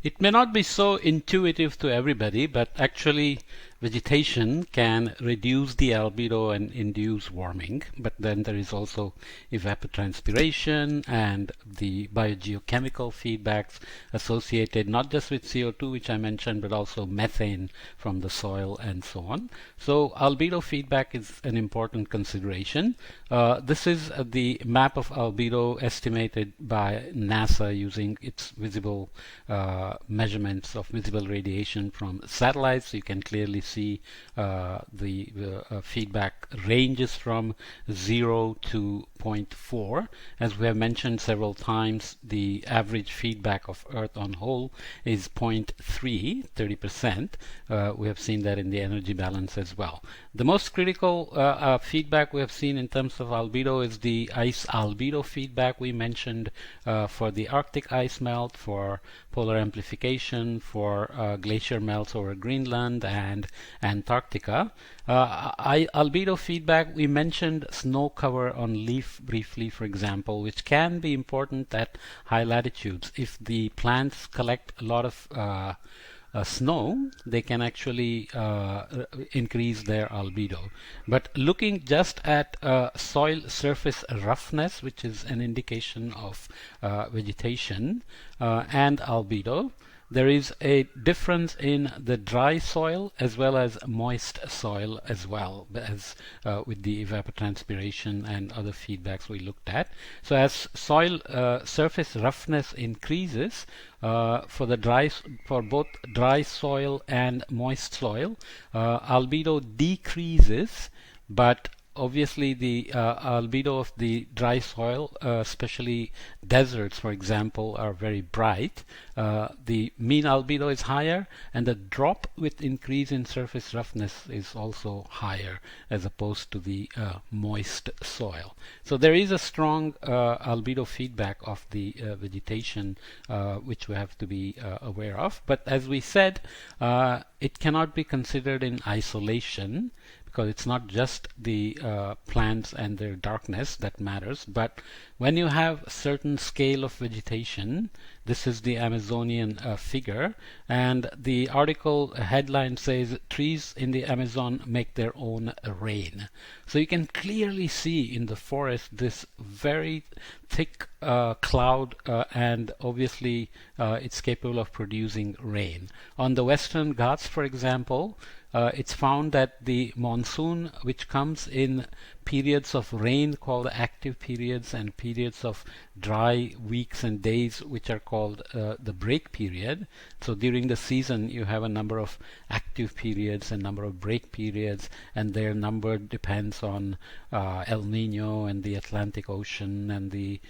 It may not be so intuitive to everybody, but actually vegetation can reduce the albedo and induce warming. But then there is also evapotranspiration and the biogeochemical feedbacks associated not just with CO2, which I mentioned, but also methane from the soil and so on. So albedo feedback is an important consideration. This is the map of albedo estimated by NASA using its visible measurements of visible radiation from satellites. So you can clearly see the feedback ranges from 0 to 0.4. As we have mentioned several times, the average feedback of Earth on whole is 0.3, 30%. We have seen that in the energy balance as well. The most critical feedback we have seen in terms of albedo is the ice albedo feedback we mentioned for the Arctic ice melt, for polar amplification, for glacier melts over Greenland and Antarctica. Albedo feedback, we mentioned snow cover on leaf briefly, for example, which can be important at high latitudes. If the plants collect a lot of snow, they can actually increase their albedo. But looking just at soil surface roughness, which is an indication of vegetation, and albedo, there is a difference in the dry soil as well as moist soil as well as with the evapotranspiration and other feedbacks we looked at. So as soil surface roughness increases for both dry soil and moist soil, albedo decreases, but obviously the albedo of the dry soil, especially deserts for example, are very bright. The mean albedo is higher, and the drop with increase in surface roughness is also higher as opposed to the moist soil. So there is a strong albedo feedback of the vegetation which we have to be aware of. But as we said, it cannot be considered in isolation, because it's not just the plants and their darkness that matters, but when you have a certain scale of vegetation, this is the Amazonian figure, and the article headline says trees in the Amazon make their own rain. So you can clearly see in the forest this very thick cloud, and obviously it's capable of producing rain. On the Western Ghats, for example, it's found that the monsoon, which comes in periods of rain called active periods and periods of dry weeks and days which are called the break period. So during the season you have a number of active periods and number of break periods, and their number depends on El Nino and the Atlantic Ocean and the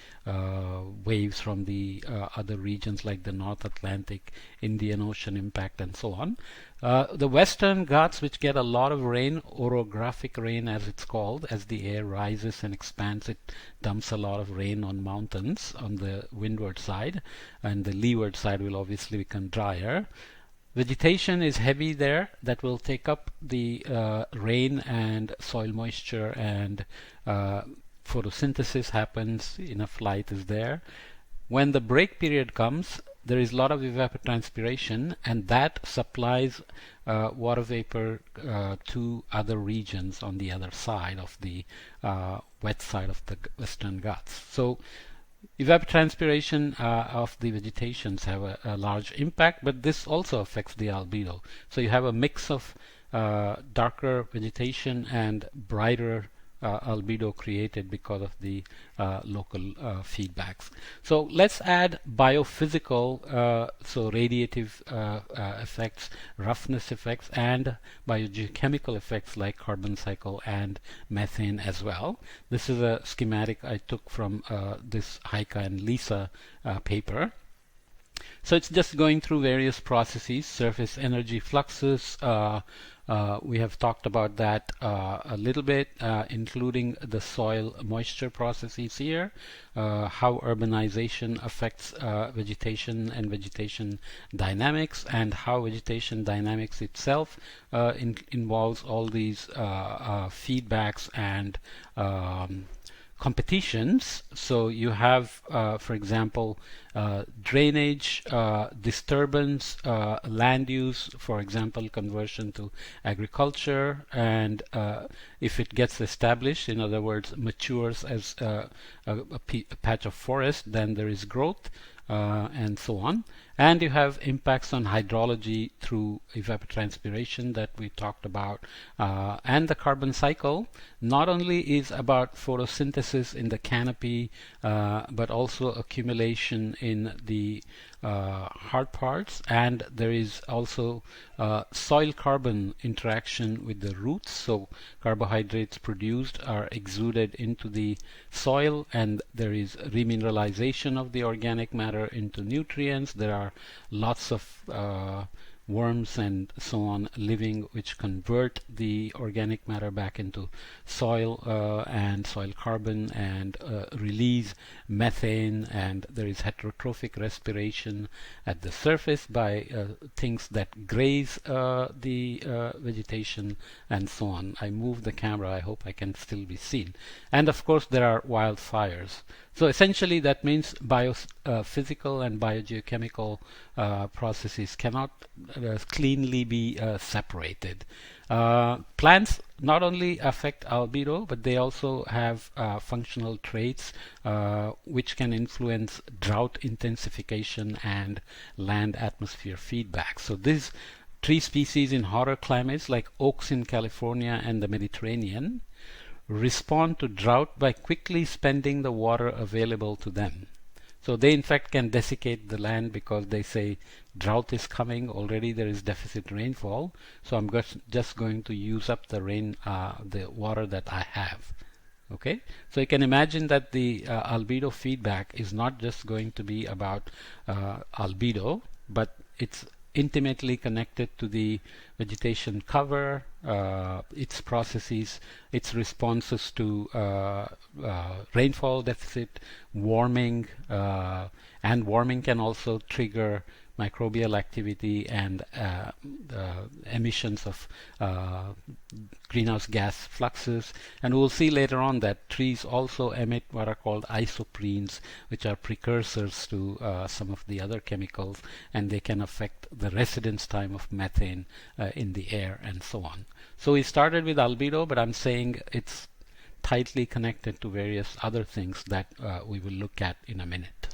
waves from the other regions like the North Atlantic, Indian Ocean impact and so on. The Western Ghats, which get a lot of rain, orographic rain as it's called, as the air rises and expands, it dumps a lot of rain on mountains on the windward side, and the leeward side will obviously become drier. Vegetation is heavy there, that will take up the rain and soil moisture, and photosynthesis happens, enough light is there. When the break period comes, there is a lot of evapotranspiration, and that supplies water vapor to other regions on the other side of the wet side of the Western Ghats. So evapotranspiration of the vegetations have a large impact, but this also affects the albedo. So you have a mix of darker vegetation and brighter albedo created because of the local feedbacks. So let's add biophysical, so radiative effects, roughness effects, and biogeochemical effects like carbon cycle and methane as well. This is a schematic I took from this Heike and Lisa paper. So it's just going through various processes, surface energy fluxes. We have talked about that a little bit, including the soil moisture processes here, how urbanization affects vegetation and vegetation dynamics, and how vegetation dynamics itself involves all these feedbacks and competitions. So you have, for example, drainage, disturbance, land use, for example, conversion to agriculture, and if it gets established, in other words, matures as a patch of forest, then there is growth. And so on. And you have impacts on hydrology through evapotranspiration that we talked about. And the carbon cycle not only is about photosynthesis in the canopy, but also accumulation in the hard parts, and there is also soil carbon interaction with the roots. So carbohydrates produced are exuded into the soil, and there is remineralization of the organic matter into nutrients. There are lots of worms and so on living, which convert the organic matter back into soil and soil carbon, and release methane, and there is heterotrophic respiration at the surface by things that graze the vegetation and so on. I move the camera, I hope I can still be seen. And of course there are wildfires. So essentially that means biophysical and biogeochemical processes cannot cleanly be separated. Plants not only affect albedo, but they also have functional traits which can influence drought intensification and land atmosphere feedback. So these tree species in hotter climates like oaks in California and the Mediterranean respond to drought by quickly spending the water available to them. So they in fact can desiccate the land because they say drought is coming, already there is deficit rainfall, so I'm just going to use up the the water that I have. Okay, so you can imagine that the albedo feedback is not just going to be about albedo, but it's intimately connected to the vegetation cover, its processes, its responses to rainfall deficit, warming, and warming can also trigger microbial activity and emissions of greenhouse gas fluxes. And we'll see later on that trees also emit what are called isoprenes, which are precursors to some of the other chemicals, and they can affect the residence time of methane in the air and so on. So we started with albedo, but I'm saying it's tightly connected to various other things that we will look at in a minute.